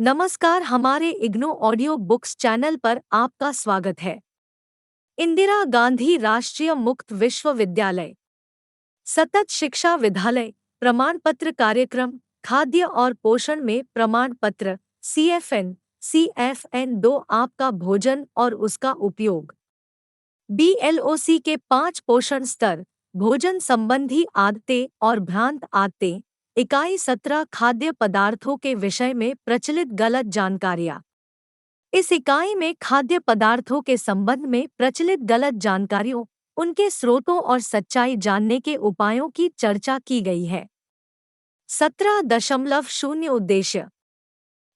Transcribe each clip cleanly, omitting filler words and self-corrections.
नमस्कार, हमारे IGNOU audio books channel पर आपका स्वागत है। इंदिरा गांधी राष्ट्रीय मुक्त विश्वविद्यालय सतत शिक्षा विद्यालय प्रमाण पत्र कार्यक्रम खाद्य और पोषण में प्रमाण पत्र CFN 2 आपका भोजन और उसका उपयोग। BLOC के 5 पोषण स्तर, भोजन संबंधी आदतें और भ्रांत आदतें। इकाई 17 खाद्य पदार्थों के विषय में प्रचलित गलत जानकारियाँ। इस इकाई में खाद्य पदार्थों के संबंध में प्रचलित गलत जानकारियों, उनके स्रोतों और सच्चाई जानने के उपायों की चर्चा की गई है। 17.0 उद्देश्य।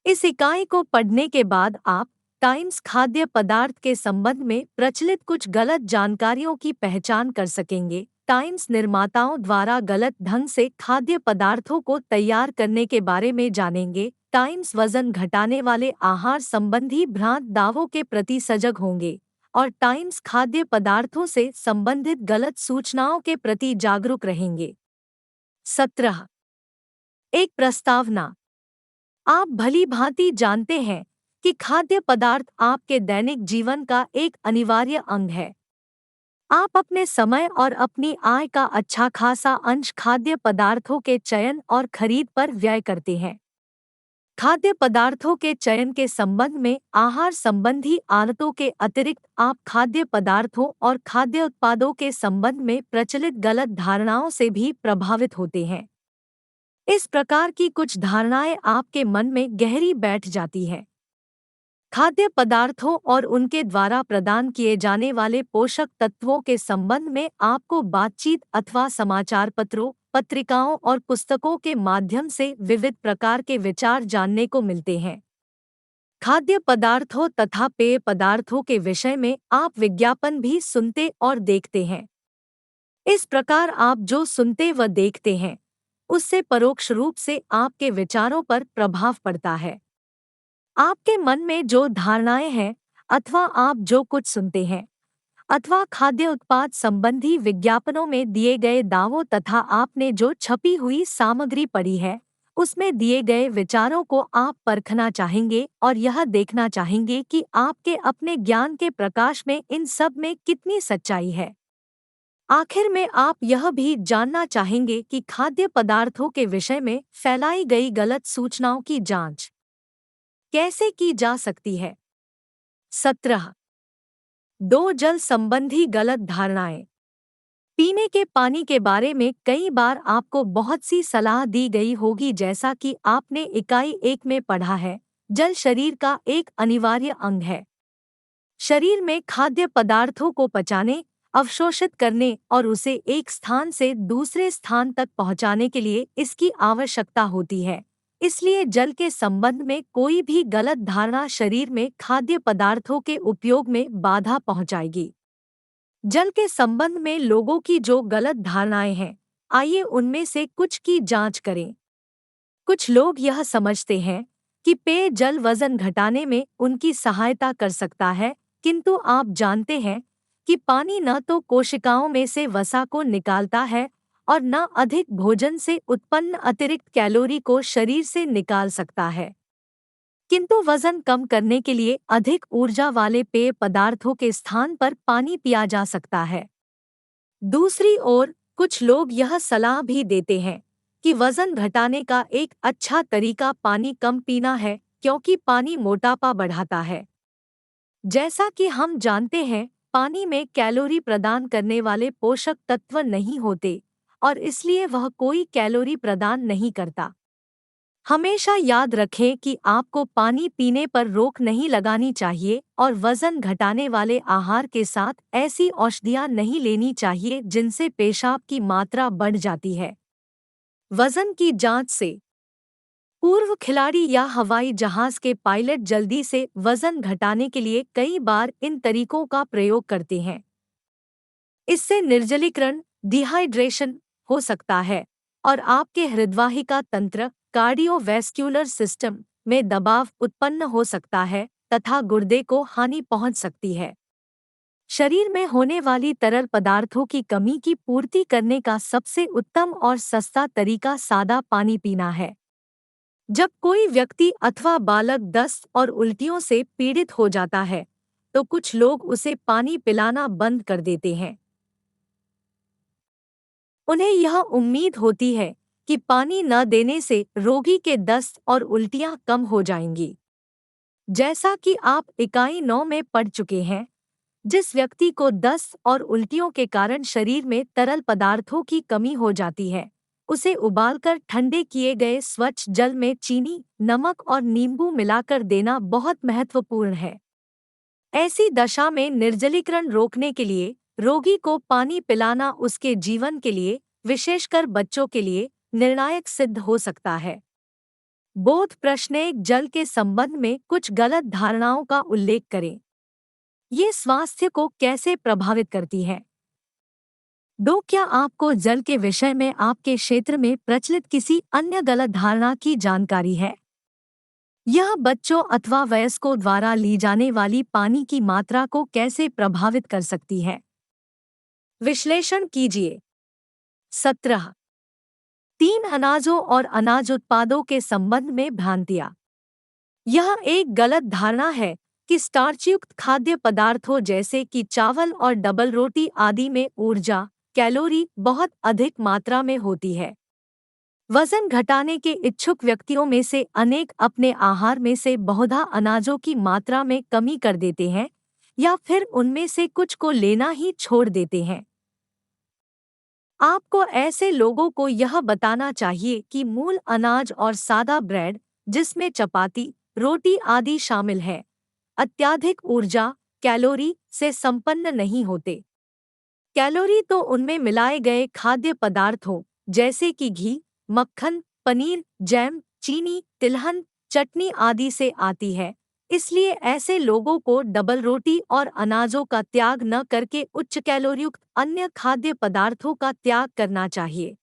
इस इकाई को पढ़ने के बाद आप टाइम्स खाद्य पदार्थ के संबंध में प्रचलित कुछ गलत जानकारियों की पहचान कर सकेंगे। टाइम्स निर्माताओं द्वारा गलत ढंग से खाद्य पदार्थों को तैयार करने के बारे में जानेंगे। टाइम्स वजन घटाने वाले आहार संबंधी भ्रांत दावों के प्रति सजग होंगे और टाइम्स खाद्य पदार्थों से संबंधित गलत सूचनाओं के प्रति जागरूक रहेंगे। 17। एक प्रस्तावना। आप भली भांति जानते हैं कि खाद्य पदार्थ आपके दैनिक जीवन का एक अनिवार्य अंग है। आप अपने समय और अपनी आय का अच्छा खासा अंश खाद्य पदार्थों के चयन और खरीद पर व्यय करते हैं। खाद्य पदार्थों के चयन के संबंध में आहार संबंधी आदतों के अतिरिक्त आप खाद्य पदार्थों और खाद्य उत्पादों के संबंध में प्रचलित गलत धारणाओं से भी प्रभावित होते हैं। इस प्रकार की कुछ धारणाएं आपके मन में गहरी बैठ जाती हैं। खाद्य पदार्थों और उनके द्वारा प्रदान किए जाने वाले पोषक तत्वों के संबंध में आपको बातचीत अथवा समाचार पत्रों, पत्रिकाओं और पुस्तकों के माध्यम से विविध प्रकार के विचार जानने को मिलते हैं। खाद्य पदार्थों तथा पेय पदार्थों के विषय में आप विज्ञापन भी सुनते और देखते हैं। इस प्रकार आप जो सुनते व देखते हैं, उससे परोक्ष रूप से आपके विचारों पर प्रभाव पड़ता है। आपके मन में जो धारणाएं हैं अथवा आप जो कुछ सुनते हैं अथवा खाद्य उत्पाद संबंधी विज्ञापनों में दिए गए दावों तथा आपने जो छपी हुई सामग्री पढ़ी है, उसमें दिए गए विचारों को आप परखना चाहेंगे और यह देखना चाहेंगे कि आपके अपने ज्ञान के प्रकाश में इन सब में कितनी सच्चाई है। आखिर में आप यह भी जानना चाहेंगे कि खाद्य पदार्थों के विषय में फैलाई गई गलत सूचनाओं की जांच कैसे की जा सकती है। 17। 2 जल संबंधी गलत धारणाएं। पीने के पानी के बारे में कई बार आपको बहुत सी सलाह दी गई होगी, जैसा कि आपने इकाई 1 में पढ़ा है। जल शरीर का एक अनिवार्य अंग है। शरीर में खाद्य पदार्थों को पचाने, अवशोषित करने और उसे एक स्थान से दूसरे स्थान तक पहुंचाने के लिए इसकी आवश्यकता होती है। इसलिए जल के संबंध में कोई भी गलत धारणा शरीर में खाद्य पदार्थों के उपयोग में बाधा पहुंचाएगी। जल के संबंध में लोगों की जो गलत धारणाएं हैं, आइए उनमें से कुछ की जांच करें। कुछ लोग यह समझते हैं कि पेय जल वजन घटाने में उनकी सहायता कर सकता है, किंतु आप जानते हैं कि पानी न तो कोशिकाओं में से वसा को निकालता है और न अधिक भोजन से उत्पन्न अतिरिक्त कैलोरी को शरीर से निकाल सकता है, किंतु वजन कम करने के लिए अधिक ऊर्जा वाले पेय पदार्थों के स्थान पर पानी पिया जा सकता है। दूसरी ओर कुछ लोग यह सलाह भी देते हैं कि वजन घटाने का एक अच्छा तरीका पानी कम पीना है, क्योंकि पानी मोटापा बढ़ाता है। जैसा कि हम जानते हैं, पानी में कैलोरी प्रदान करने वाले पोषक तत्व नहीं होते और इसलिए वह कोई कैलोरी प्रदान नहीं करता। हमेशा याद रखें कि आपको पानी पीने पर रोक नहीं लगानी चाहिए और वजन घटाने वाले आहार के साथ ऐसी औषधियाँ नहीं लेनी चाहिए जिनसे पेशाब की मात्रा बढ़ जाती है। वजन की जांच से पूर्व खिलाड़ी या हवाई जहाज के पायलट जल्दी से वजन घटाने के लिए कई बार इन तरीकों का प्रयोग करते हैं। इससे निर्जलीकरण, डिहाइड्रेशन हो सकता है और आपके हृदवाहिका तंत्र, कार्डियोवैस्कुलर सिस्टम में दबाव उत्पन्न हो सकता है तथा गुर्दे को हानि पहुंच सकती है। शरीर में होने वाली तरल पदार्थों की कमी की पूर्ति करने का सबसे उत्तम और सस्ता तरीका सादा पानी पीना है। जब कोई व्यक्ति अथवा बालक दस्त और उल्टियों से पीड़ित हो जाता है, तो कुछ लोग उसे पानी पिलाना बंद कर देते हैं। उन्हें यह उम्मीद होती है कि पानी न देने से रोगी के दस्त और उल्टियां कम हो जाएंगी। जैसा कि आप इकाई 9 में पढ़ चुके हैं, जिस व्यक्ति को दस्त और उल्टियों के कारण शरीर में तरल पदार्थों की कमी हो जाती है, उसे उबालकर ठंडे किए गए स्वच्छ जल में चीनी, नमक और नींबू मिलाकर देना बहुत महत्वपूर्ण है। ऐसी दशा में निर्जलीकरण रोकने के लिए रोगी को पानी पिलाना उसके जीवन के लिए, विशेषकर बच्चों के लिए, निर्णायक सिद्ध हो सकता है। बोध प्रश्न एक जल के संबंध में कुछ गलत धारणाओं का उल्लेख करें। ये स्वास्थ्य को कैसे प्रभावित करती है? दो, क्या आपको जल के विषय में आपके क्षेत्र में प्रचलित किसी अन्य गलत धारणा की जानकारी है? यह बच्चों अथवा वयस्कों द्वारा ली जाने वाली पानी की मात्रा को कैसे प्रभावित कर सकती है? विश्लेषण कीजिए। 17। 3 अनाजों और अनाज उत्पादों के संबंध में भ्रांतियाँ। यह एक गलत धारणा है कि स्टार्चयुक्त खाद्य पदार्थों जैसे कि चावल और डबल रोटी आदि में ऊर्जा, कैलोरी बहुत अधिक मात्रा में होती है। वजन घटाने के इच्छुक व्यक्तियों में से अनेक अपने आहार में से बहुधा अनाजों की मात्रा में कमी कर देते हैं या फिर उनमें से कुछ को लेना ही छोड़ देते हैं। आपको ऐसे लोगों को यह बताना चाहिए कि मूल अनाज और सादा ब्रेड, जिसमें चपाती, रोटी आदि शामिल है, अत्यधिक ऊर्जा, कैलोरी से संपन्न नहीं होते। कैलोरी तो उनमें मिलाए गए खाद्य पदार्थों जैसे कि घी, मक्खन, पनीर, जैम, चीनी, तिलहन, चटनी आदि से आती है। इसलिए ऐसे लोगों को डबल रोटी और अनाजों का त्याग न करके उच्च कैलोरीयुक्त अन्य खाद्य पदार्थों का त्याग करना चाहिए।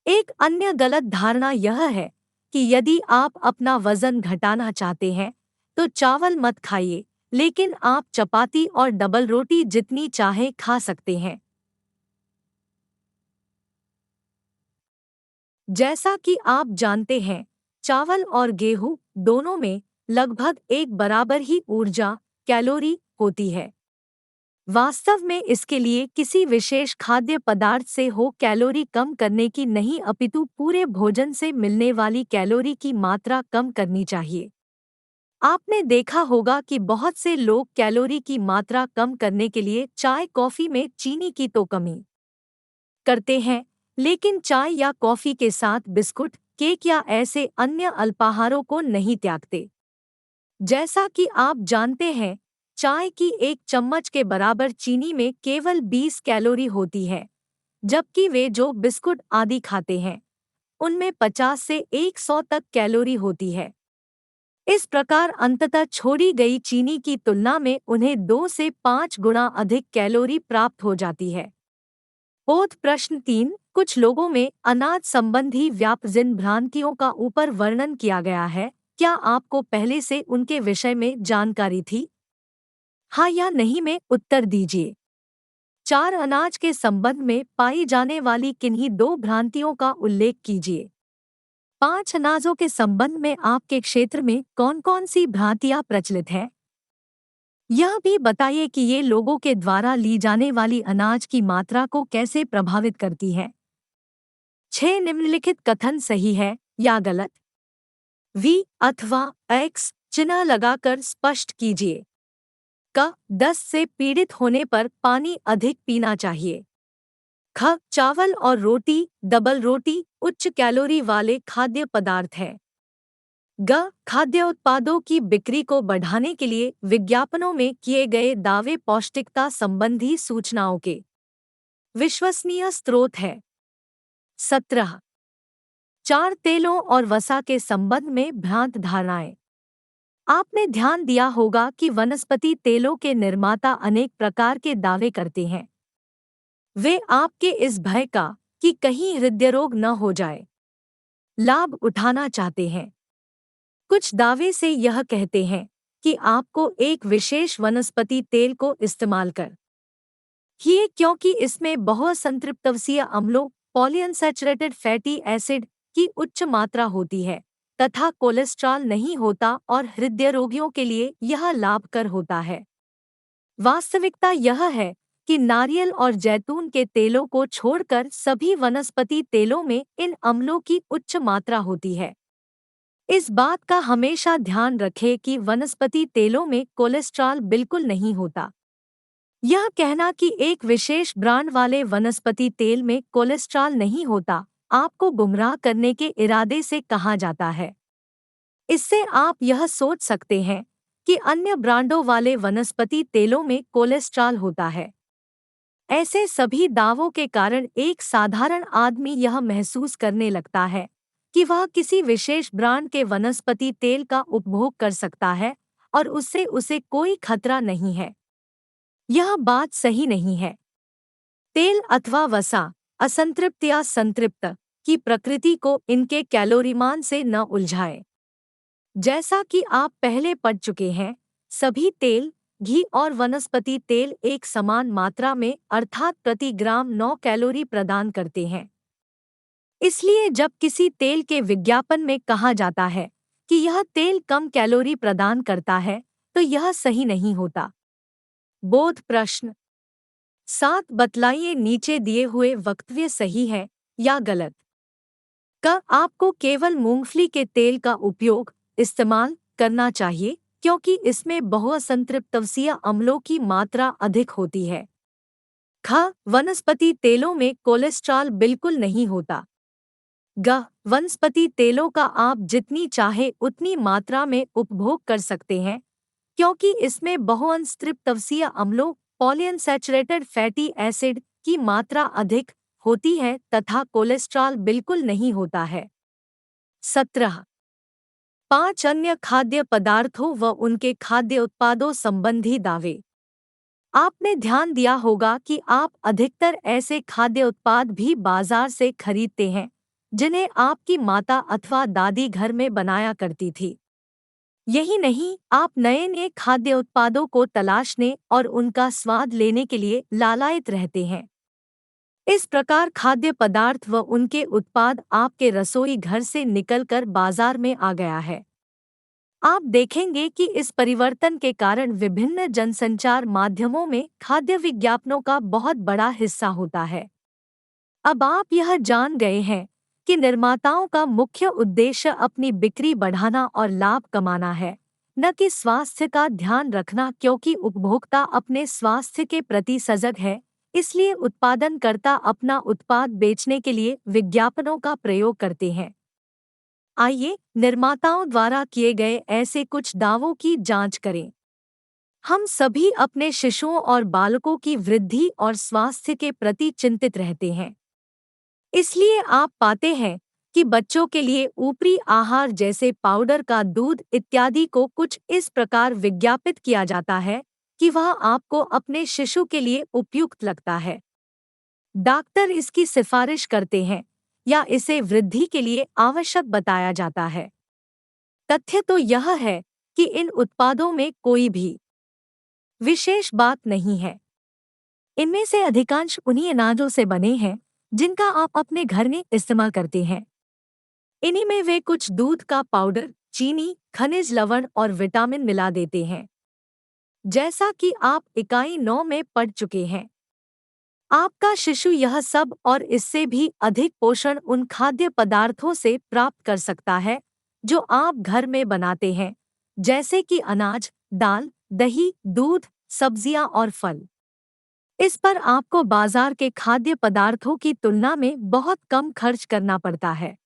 एक अन्य गलत धारणा यह है कि यदि आप अपना वजन घटाना चाहते हैं, तो चावल मत खाइए, लेकिन आप चपाती और डबल रोटी जितनी चाहे खा सकते हैं। जैसा कि आप जानते हैं, चावल और गेहूं दोनों में लगभग एक बराबर ही ऊर्जा, कैलोरी होती है। वास्तव में इसके लिए किसी विशेष खाद्य पदार्थ से हो कैलोरी कम करने की नहीं, अपितु पूरे भोजन से मिलने वाली कैलोरी की मात्रा कम करनी चाहिए। आपने देखा होगा कि बहुत से लोग कैलोरी की मात्रा कम करने के लिए चाय कॉफी में चीनी की तो कमी करते हैं, लेकिन चाय या कॉफी के साथ बिस्कुट, केक या ऐसे अन्य अल्पाहारों को नहीं त्यागते। जैसा कि आप जानते हैं, चाय की एक चम्मच के बराबर चीनी में केवल 20 कैलोरी होती है, जबकि वे जो बिस्कुट आदि खाते हैं, उनमें 50 से 100 तक कैलोरी होती है। इस प्रकार अंततः छोड़ी गई चीनी की तुलना में उन्हें 2 से 5 गुना अधिक कैलोरी प्राप्त हो जाती है। बोध प्रश्न 3, कुछ लोगों में अनाज संबंधी व्यापजिन भ्रांतियों का ऊपर वर्णन किया गया है। क्या आपको पहले से उनके विषय में जानकारी थी? हाँ या नहीं में उत्तर दीजिए। 4 अनाज के संबंध में पाई जाने वाली किन्हीं 2 भ्रांतियों का उल्लेख कीजिए। 5 अनाजों के संबंध में आपके क्षेत्र में कौन-कौन सी भ्रांतियां प्रचलित हैं? यह भी बताइए कि ये लोगों के द्वारा ली जाने वाली अनाज की मात्रा को कैसे प्रभावित करती है। 6 निम्नलिखित कथन सही है या गलत? वी अथवा एक्स चिन्ह लगाकर स्पष्ट कीजिए। क, दस्त से पीड़ित होने पर पानी अधिक पीना चाहिए। ख, चावल और रोटी, डबल रोटी उच्च कैलोरी वाले खाद्य पदार्थ है। ग, खाद्य उत्पादों की बिक्री को बढ़ाने के लिए विज्ञापनों में किए गए दावे पौष्टिकता संबंधी सूचनाओं के विश्वसनीय स्रोत है। 17। 4 तेलों और वसा के संबंध में भ्रांत धारणाएं। आपने ध्यान दिया होगा कि वनस्पति तेलों के निर्माता अनेक प्रकार के दावे करते हैं। वे आपके इस भय का कि कहीं हृदय रोग न हो जाए लाभ उठाना चाहते हैं। कुछ दावे से यह कहते हैं कि आपको एक विशेष वनस्पति तेल को इस्तेमाल कर ये क्योंकि इसमें बहुसंतृप्तवसीय अम्लों, पॉलीअनसैचुरेटेड फैटी एसिड की उच्च मात्रा होती है, तथा कोलेस्ट्रॉल नहीं होता और हृदय रोगियों के लिए यह लाभकर होता है। वास्तविकता यह है कि नारियल और जैतून के तेलों को छोड़कर सभी वनस्पति तेलों में इन अम्लों की उच्च मात्रा होती है। इस बात का हमेशा ध्यान रखें कि वनस्पति तेलों में कोलेस्ट्रॉल बिल्कुल नहीं होता। यह कहना कि एक विशेष ब्रांड वाले वनस्पति तेल में कोलेस्ट्रॉल नहीं होता, आपको गुमराह करने के इरादे से कहा जाता है। इससे आप यह सोच सकते हैं कि अन्य ब्रांडों वाले वनस्पति तेलों में कोलेस्ट्रॉल होता है। ऐसे सभी दावों के कारण एक साधारण आदमी यह महसूस करने लगता है कि वह किसी विशेष ब्रांड के वनस्पति तेल का उपभोग कर सकता है और उससे उसे कोई खतरा नहीं है। यह बात सही नहीं है। तेल अथवा वसा, असंतृप्त या संतृप्त, की प्रकृति को इनके कैलोरीमान से न उलझाए। जैसा कि आप पहले पढ़ चुके हैं, सभी तेल, घी और वनस्पति तेल एक समान मात्रा में अर्थात प्रति ग्राम 9 कैलोरी प्रदान करते हैं। इसलिए जब किसी तेल के विज्ञापन में कहा जाता है कि यह तेल कम कैलोरी प्रदान करता है, तो यह सही नहीं होता। बोध प्रश्न 7 बतलाइए नीचे दिए हुए वक्तव्य सही है या गलत। क आपको केवल मूंगफली के तेल का इस्तेमाल करना चाहिए क्योंकि इसमें बहुअसंतृप्तवसीय अम्लों की मात्रा अधिक होती है। ख वनस्पति तेलों में कोलेस्ट्रॉल बिल्कुल नहीं होता। ग वनस्पति तेलों का आप जितनी चाहे उतनी मात्रा में उपभोग कर सकते हैं क्योंकि इसमें बहुअसंतृप्तवसीय अम्लों पॉलीअनसैचुरेटेड फैटी एसिड की मात्रा अधिक होती है तथा कोलेस्ट्रॉल बिल्कुल नहीं होता है। 17 5 अन्य खाद्य पदार्थों व उनके खाद्य उत्पादों संबंधी दावे। आपने ध्यान दिया होगा कि आप अधिकतर ऐसे खाद्य उत्पाद भी बाजार से खरीदते हैं जिन्हें आपकी माता अथवा दादी घर में बनाया करती थी। यही नहीं, आप नए नए खाद्य उत्पादों को तलाशने और उनका स्वाद लेने के लिए लालायित रहते हैं। इस प्रकार खाद्य पदार्थ व उनके उत्पाद आपके रसोई घर से निकलकर बाजार में आ गया है। आप देखेंगे कि इस परिवर्तन के कारण विभिन्न जनसंचार माध्यमों में खाद्य विज्ञापनों का बहुत बड़ा हिस्सा होता है। अब आप यह जान गए हैं कि निर्माताओं का मुख्य उद्देश्य अपनी बिक्री बढ़ाना और लाभ कमाना है, न कि स्वास्थ्य का ध्यान रखना, क्योंकि उपभोक्ता अपने स्वास्थ्य के प्रति सजग है। इसलिए उत्पादनकर्ता अपना उत्पाद बेचने के लिए विज्ञापनों का प्रयोग करते हैं। आइए निर्माताओं द्वारा किए गए ऐसे कुछ दावों की जांच करें। हम सभी अपने शिशुओं और बालकों की वृद्धि और स्वास्थ्य के प्रति चिंतित रहते हैं। इसलिए आप पाते हैं कि बच्चों के लिए ऊपरी आहार जैसे पाउडर का दूध इत्यादि को कुछ इस प्रकार विज्ञापित किया जाता है कि वह आपको अपने शिशु के लिए उपयुक्त लगता है। डॉक्टर इसकी सिफारिश करते हैं या इसे वृद्धि के लिए आवश्यक बताया जाता है। तथ्य तो यह है कि इन उत्पादों में कोई भी विशेष बात नहीं है। इनमें से अधिकांश उन्हीं अनाजों से बने हैं जिनका आप अपने घर में इस्तेमाल करते हैं। इन्हीं में वे कुछ दूध का पाउडर, चीनी, खनिज लवण और विटामिन मिला देते हैं। जैसा कि आप इकाई 9 में पढ़ चुके हैं, आपका शिशु यह सब और इससे भी अधिक पोषण उन खाद्य पदार्थों से प्राप्त कर सकता है जो आप घर में बनाते हैं, जैसे कि अनाज, दाल, दही, दूध, सब्जियां और फल। इस पर आपको बाजार के खाद्य पदार्थों की तुलना में बहुत कम खर्च करना पड़ता है।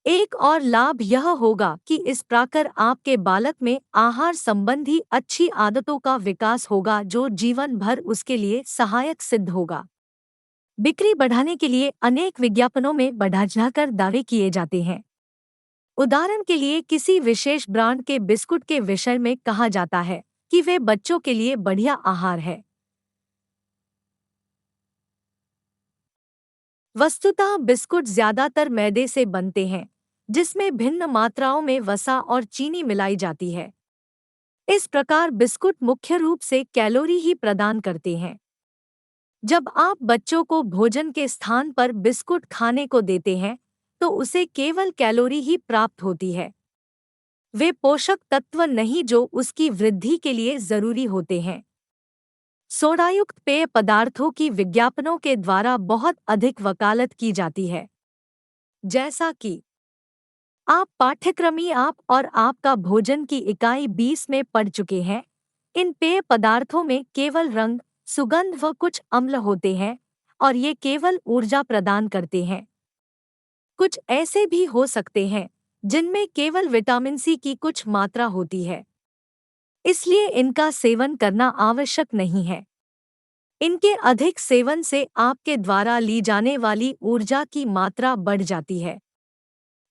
एक और लाभ यह होगा कि इस प्रकार आपके बालक में आहार संबंधी अच्छी आदतों का विकास होगा जो जीवन भर उसके लिए सहायक सिद्ध होगा। बिक्री बढ़ाने के लिए अनेक विज्ञापनों में बढ़ा-चढ़ाकर दावे किए जाते हैं। उदाहरण के लिए किसी विशेष ब्रांड के बिस्कुट के विषय में कहा जाता है कि वे बच्चों के लिए बढ़िया आहार है। वस्तुतः बिस्कुट ज्यादातर मैदे से बनते हैं, जिसमें भिन्न मात्राओं में वसा और चीनी मिलाई जाती है। इस प्रकार बिस्कुट मुख्य रूप से कैलोरी ही प्रदान करते हैं। जब आप बच्चों को भोजन के स्थान पर बिस्कुट खाने को देते हैं, तो उसे केवल कैलोरी ही प्राप्त होती है। वे पोषक तत्व नहीं जो उसकी वृद्धि के लिए जरूरी होते हैं। सोडायुक्त पेय पदार्थों की विज्ञापनों के द्वारा बहुत अधिक वकालत की जाती है। जैसा कि आप पाठ्यक्रमी आप और आपका भोजन की इकाई 20 में पढ़ चुके हैं, इन पेय पदार्थों में केवल रंग, सुगंध व कुछ अम्ल होते हैं और ये केवल ऊर्जा प्रदान करते हैं। कुछ ऐसे भी हो सकते हैं जिनमें केवल विटामिन सी की कुछ मात्रा होती है, इसलिए इनका सेवन करना आवश्यक नहीं है। इनके अधिक सेवन से आपके द्वारा ली जाने वाली ऊर्जा की मात्रा बढ़ जाती है।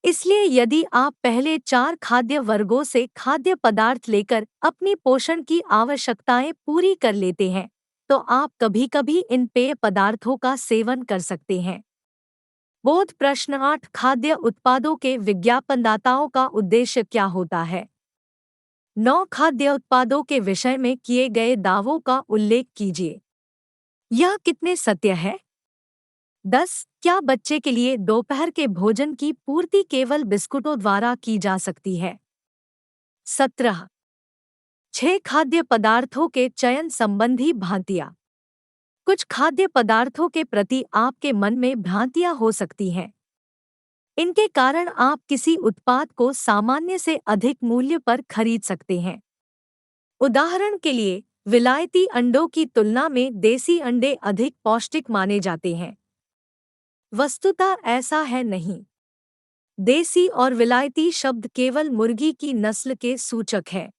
इसलिए यदि आप पहले 4 खाद्य वर्गों से खाद्य पदार्थ लेकर अपनी पोषण की आवश्यकताएं पूरी कर लेते हैं, तो आप कभी-कभी इन पेय पदार्थों का सेवन कर सकते हैं। बोध प्रश्न 8 खाद्य उत्पादों के विज्ञापनदाताओं का उद्देश्य क्या होता है? 9 खाद्य उत्पादों के विषय में किए गए दावों का उल्लेख कीजिए। यह कितने सत्य है? 10 क्या बच्चे के लिए दोपहर के भोजन की पूर्ति केवल बिस्कुटों द्वारा की जा सकती है? 17 6 खाद्य पदार्थों के चयन संबंधी भ्रांतियाँ। कुछ खाद्य पदार्थों के प्रति आपके मन में भ्रांतियाँ हो सकती हैं। इनके कारण आप किसी उत्पाद को सामान्य से अधिक मूल्य पर खरीद सकते हैं। उदाहरण के लिए, विलायती अंडों की तुलना में देसी अंडे अधिक पौष्टिक माने जाते हैं। वस्तुतः ऐसा है नहीं। देसी और विलायती शब्द केवल मुर्गी की नस्ल के सूचक है।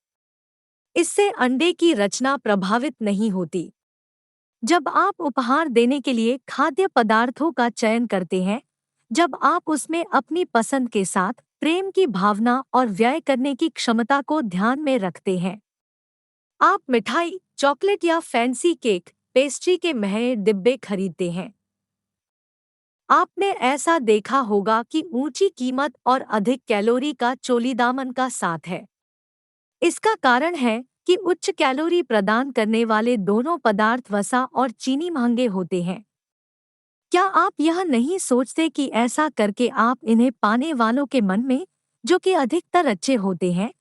इससे अंडे की रचना प्रभावित नहीं होती। जब आप उपहार देने के लिए खाद्य पदार्थों का चयन करते हैं, जब आप उसमें अपनी पसंद के साथ प्रेम की भावना और व्यय करने की क्षमता को ध्यान में रखते हैं। आप मिठाई, चॉकलेट या फैंसी केक, पेस्ट्री के महंगे डिब्बे खरीदते हैं। आपने ऐसा देखा होगा कि ऊंची कीमत और अधिक कैलोरी का चोलीदामन का साथ है। इसका कारण है कि उच्च कैलोरी प्रदान करने वाले दोनों पदार्थ वसा और चीनी महंगे होते हैं। क्या आप यह नहीं सोचते कि ऐसा करके आप इन्हें पाने वालों के मन में, जो कि अधिकतर अच्छे होते हैं,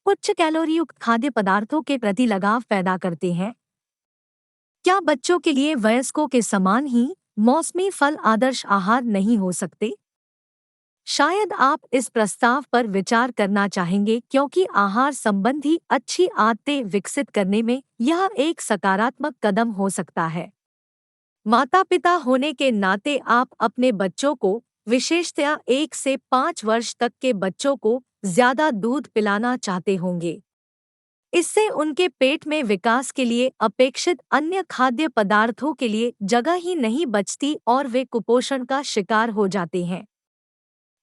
उच्च कैलोरी युक्त खाद्य पदार्थों के प्रति लगाव पैदा करते हैं? क्या बच्चों के लिए वयस्कों के समान ही मौसमी फल आदर्श आहार नहीं हो सकते? शायद आप इस प्रस्ताव पर विचार करना चाहेंगे क्योंकि आहार संबंधी अच्छी आदतें विकसित करने में यह एक सकारात्मक कदम हो सकता है। माता-पिता होने के नाते आप अपने बच्चों को, विशेषतया 1 से 5 वर्ष तक के बच्चों को, ज्यादा दूध पिलाना चाहते होंगे। इससे उनके पेट में विकास के लिए अपेक्षित अन्य खाद्य पदार्थों के लिए जगह ही नहीं बचती और वे कुपोषण का शिकार हो जाते हैं।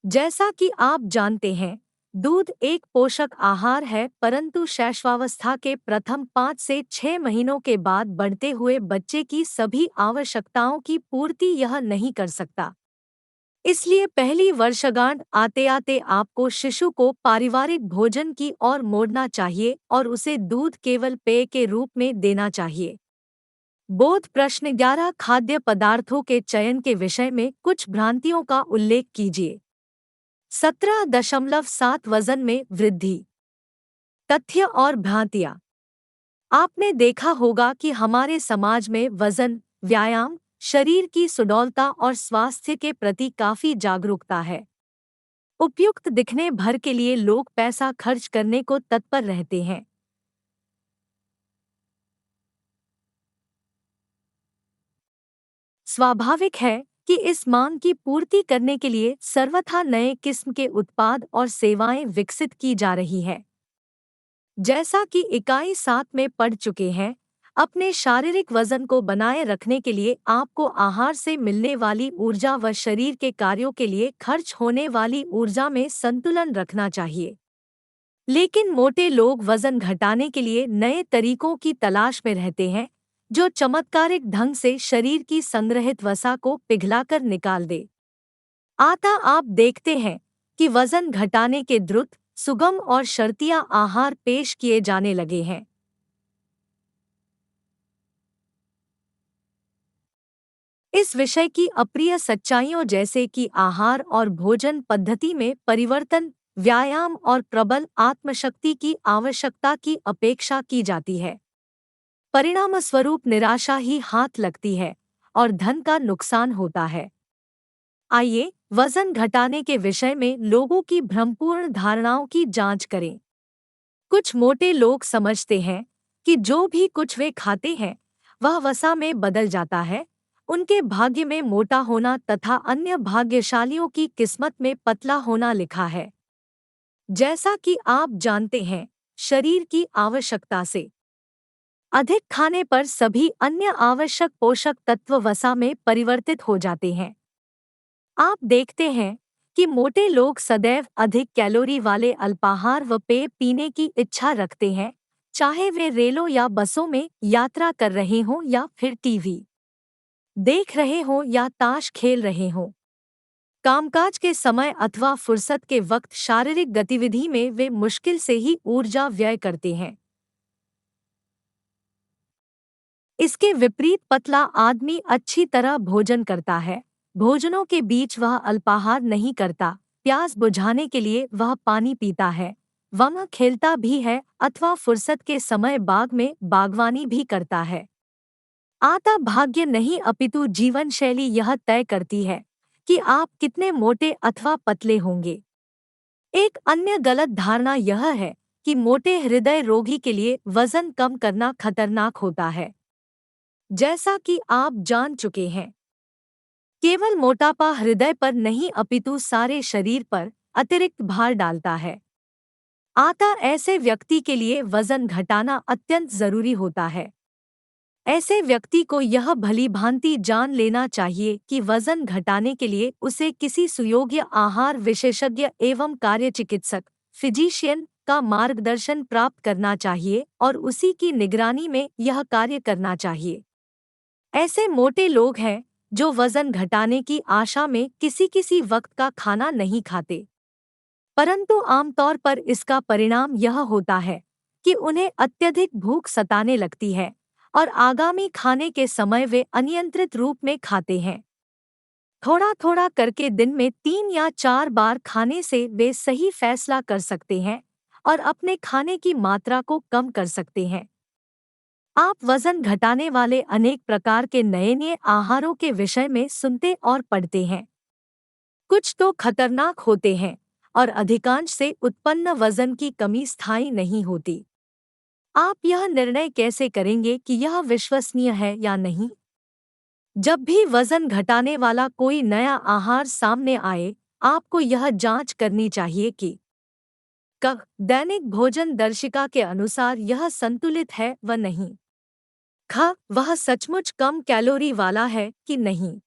जैसा कि आप जानते हैं, दूध एक पोषक आहार है, परंतु शैशवावस्था के प्रथम 5 से 6 महीनों के बाद बढ़ते हुए बच्चे की सभी आवश्यकताओं की पूर्ति यह नहीं कर सकता। इसलिए पहली वर्षगांठ आते आते आपको शिशु को पारिवारिक भोजन की ओर मोड़ना चाहिए और उसे दूध केवल पेय के रूप में देना चाहिए। बोध प्रश्न 11 खाद्य पदार्थों के चयन के विषय में कुछ भ्रांतियों का उल्लेख कीजिए। 17.7 वजन में वृद्धि। तथ्य और भ्रांतियाँ। आपने देखा होगा कि हमारे समाज में वजन, व्यायाम, शरीर की सुडौलता और स्वास्थ्य के प्रति काफी जागरूकता है। उपयुक्त दिखने भर के लिए लोग पैसा खर्च करने को तत्पर रहते हैं। स्वाभाविक है कि इस मांग की पूर्ति करने के लिए सर्वथा नए किस्म के उत्पाद और सेवाएं विकसित की जा रही है। जैसा कि इकाई 7 में पढ़ चुके हैं, अपने शारीरिक वजन को बनाए रखने के लिए आपको आहार से मिलने वाली ऊर्जा व शरीर के कार्यों के लिए खर्च होने वाली ऊर्जा में संतुलन रखना चाहिए। लेकिन मोटे लोग वजन घटाने के लिए नए तरीकों की तलाश में रहते हैं, जो चमत्कारिक ढंग से शरीर की संग्रहित वसा को पिघलाकर निकाल दे। आप देखते हैं कि वजन घटाने के द्रुत, सुगम और शर्तिया आहार पेश किए जाने लगे हैं। इस विषय की अप्रिय सच्चाइयों जैसे कि आहार और भोजन पद्धति में परिवर्तन, व्यायाम और प्रबल आत्मशक्ति की आवश्यकता की अपेक्षा की जाती है। परिणामस्वरूप निराशा ही हाथ लगती है और धन का नुकसान होता है। आइए वजन घटाने के विषय में लोगों की भ्रमपूर्ण धारणाओं की जांच करें। कुछ मोटे लोग समझते हैं कि जो भी कुछ वे खाते हैं वह वसा में बदल जाता है। उनके भाग्य में मोटा होना तथा अन्य भाग्यशालियों की किस्मत में पतला होना लिखा है। जैसा कि आप जानते हैं, शरीर की आवश्यकता से अधिक खाने पर सभी अन्य आवश्यक पोषक तत्व वसा में परिवर्तित हो जाते हैं। आप देखते हैं कि मोटे लोग सदैव अधिक कैलोरी वाले अल्पाहार व पेय पीने की इच्छा रखते हैं, चाहे वे रेलों या बसों में यात्रा कर रहे हों या फिर टीवी देख रहे हों या ताश खेल रहे हों। कामकाज के समय अथवा फुर्सत के वक्त शारीरिक गतिविधि में वे मुश्किल से ही ऊर्जा व्यय करते हैं। इसके विपरीत पतला आदमी अच्छी तरह भोजन करता है। भोजनों के बीच वह अल्पाहार नहीं करता, प्यास बुझाने के लिए वह पानी पीता है, वह खेलता भी है अथवा फुर्सत के समय बाग में बागवानी भी करता है। आता भाग्य नहीं अपितु जीवन शैली यह तय करती है कि आप कितने मोटे अथवा पतले होंगे। एक अन्य गलत धारणा यह है कि मोटे हृदय रोगी के लिए वजन कम करना खतरनाक होता है। जैसा कि आप जान चुके हैं, केवल मोटापा हृदय पर नहीं अपितु सारे शरीर पर अतिरिक्त भार डालता है। ऐसे व्यक्ति के लिए वजन घटाना अत्यंत जरूरी होता है। ऐसे व्यक्ति को यह भली भांति जान लेना चाहिए कि वजन घटाने के लिए उसे किसी सुयोग्य आहार विशेषज्ञ एवं कार्य चिकित्सक फिजिशियन का मार्गदर्शन प्राप्त करना चाहिए और उसी की निगरानी में यह कार्य करना चाहिए। ऐसे मोटे लोग हैं जो वजन घटाने की आशा में किसी किसी वक्त का खाना नहीं खाते, परंतु आमतौर पर इसका परिणाम यह होता है कि उन्हें अत्यधिक भूख सताने लगती है और आगामी खाने के समय वे अनियंत्रित रूप में खाते हैं। थोड़ा थोड़ा करके दिन में 3 या 4 बार खाने से वे सही फैसला कर सकते हैं और अपने खाने की मात्रा को कम कर सकते हैं। आप वजन घटाने वाले अनेक प्रकार के नए आहारों के विषय में सुनते और पढ़ते हैं। कुछ तो खतरनाक होते हैं और अधिकांश से उत्पन्न वजन की कमी स्थायी नहीं होती। आप यह निर्णय कैसे करेंगे कि यह विश्वसनीय है या नहीं? जब भी वजन घटाने वाला कोई नया आहार सामने आए, आपको यह जांच करनी चाहिए कि क दैनिक भोजन दर्शिका के अनुसार यह संतुलित है व नहीं। ख वह सचमुच कम कैलोरी वाला है कि नहीं।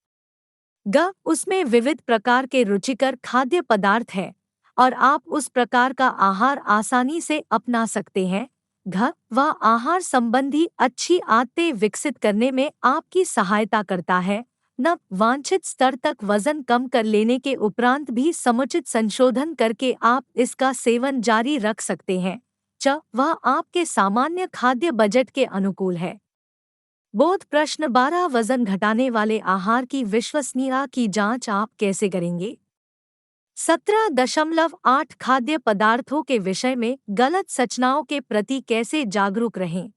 ग उसमें विविध प्रकार के रुचिकर खाद्य पदार्थ हैं और आप उस प्रकार का आहार आसानी से अपना सकते हैं। घ वह आहार संबंधी अच्छी आदतें विकसित करने में आपकी सहायता करता है। न वांछित स्तर तक वजन कम कर लेने के उपरांत भी समुचित संशोधन करके आप इसका सेवन जारी रख सकते हैं। च वह आपके सामान्य खाद्य बजट के अनुकूल है। बोध प्रश्न 12 वजन घटाने वाले आहार की विश्वसनीयता की जांच आप कैसे करेंगे? 17.8 खाद्य पदार्थों के विषय में गलत सूचनाओं के प्रति कैसे जागरूक रहें?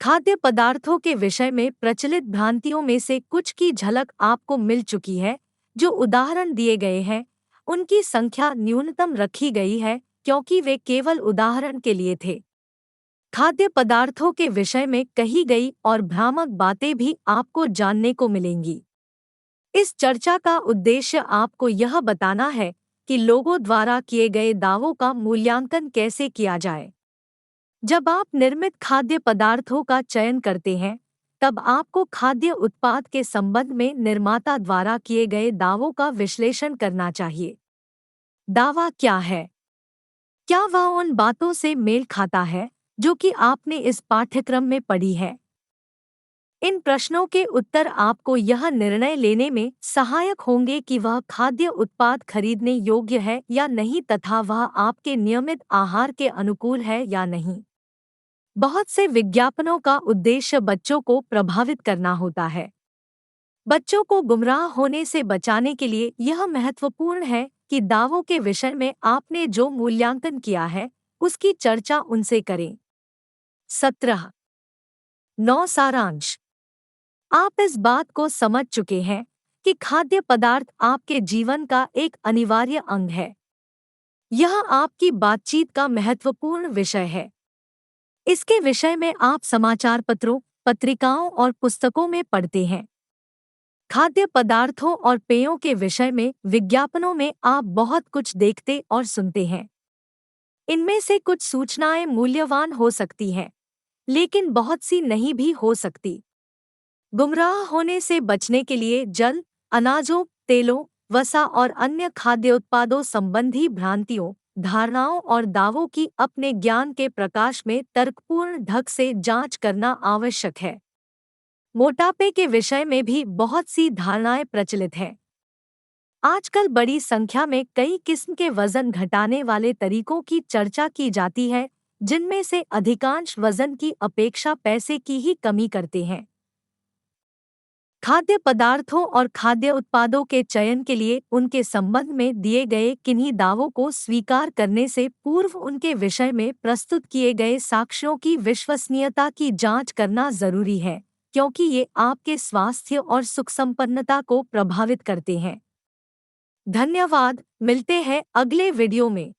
खाद्य पदार्थों के विषय में प्रचलित भ्रांतियों में से कुछ की झलक आपको मिल चुकी है। जो उदाहरण दिए गए हैं उनकी संख्या न्यूनतम रखी गई है क्योंकि वे केवल उदाहरण के लिए थे। खाद्य पदार्थों के विषय में कही गई और भ्रामक बातें भी आपको जानने को मिलेंगी। इस चर्चा का उद्देश्य आपको यह बताना है कि लोगों द्वारा किए गए दावों का मूल्यांकन कैसे किया जाए। जब आप निर्मित खाद्य पदार्थों का चयन करते हैं, तब आपको खाद्य उत्पाद के संबंध में निर्माता द्वारा किए गए दावों का विश्लेषण करना चाहिए। दावा क्या है? क्या वह उन बातों से मेल खाता है जो कि आपने इस पाठ्यक्रम में पढ़ी है? इन प्रश्नों के उत्तर आपको यह निर्णय लेने में सहायक होंगे कि वह खाद्य उत्पाद खरीदने योग्य है या नहीं तथा वह आपके नियमित आहार के अनुकूल है या नहीं। बहुत से विज्ञापनों का उद्देश्य बच्चों को प्रभावित करना होता है। बच्चों को गुमराह होने से बचाने के लिए यह महत्वपूर्ण है कि दावों के विषय में आपने जो मूल्यांकन किया है उसकी चर्चा उनसे करें। 17। 9 सारांश। आप इस बात को समझ चुके हैं कि खाद्य पदार्थ आपके जीवन का एक अनिवार्य अंग है। यह आपकी बातचीत का महत्वपूर्ण विषय है। इसके विषय में आप समाचार पत्रों, पत्रिकाओं और पुस्तकों में पढ़ते हैं। खाद्य पदार्थों और पेयों के विषय में विज्ञापनों में आप बहुत कुछ देखते और सुनते हैं। इनमें से कुछ सूचनाएं मूल्यवान हो सकती हैं, लेकिन बहुत सी नहीं भी हो सकती। गुमराह होने से बचने के लिए जल, अनाजों, तेलों, वसा और अन्य खाद्य उत्पादों संबंधी भ्रांतियों, धारणाओं और दावों की अपने ज्ञान के प्रकाश में तर्कपूर्ण ढंग से जांच करना आवश्यक है। मोटापे के विषय में भी बहुत सी धारणाएं प्रचलित हैं। आजकल बड़ी संख्या में कई किस्म के वजन घटाने वाले तरीकों की चर्चा की जाती है, जिनमें से अधिकांश वजन की अपेक्षा पैसे की ही कमी करते हैं। खाद्य पदार्थों और खाद्य उत्पादों के चयन के लिए उनके संबंध में दिए गए किन्हीं दावों को स्वीकार करने से पूर्व उनके विषय में प्रस्तुत किए गए साक्ष्यों की विश्वसनीयता की जांच करना जरूरी है, क्योंकि ये आपके स्वास्थ्य और सुख संपन्नता को प्रभावित करते हैं। धन्यवाद। मिलते हैं अगले वीडियो में।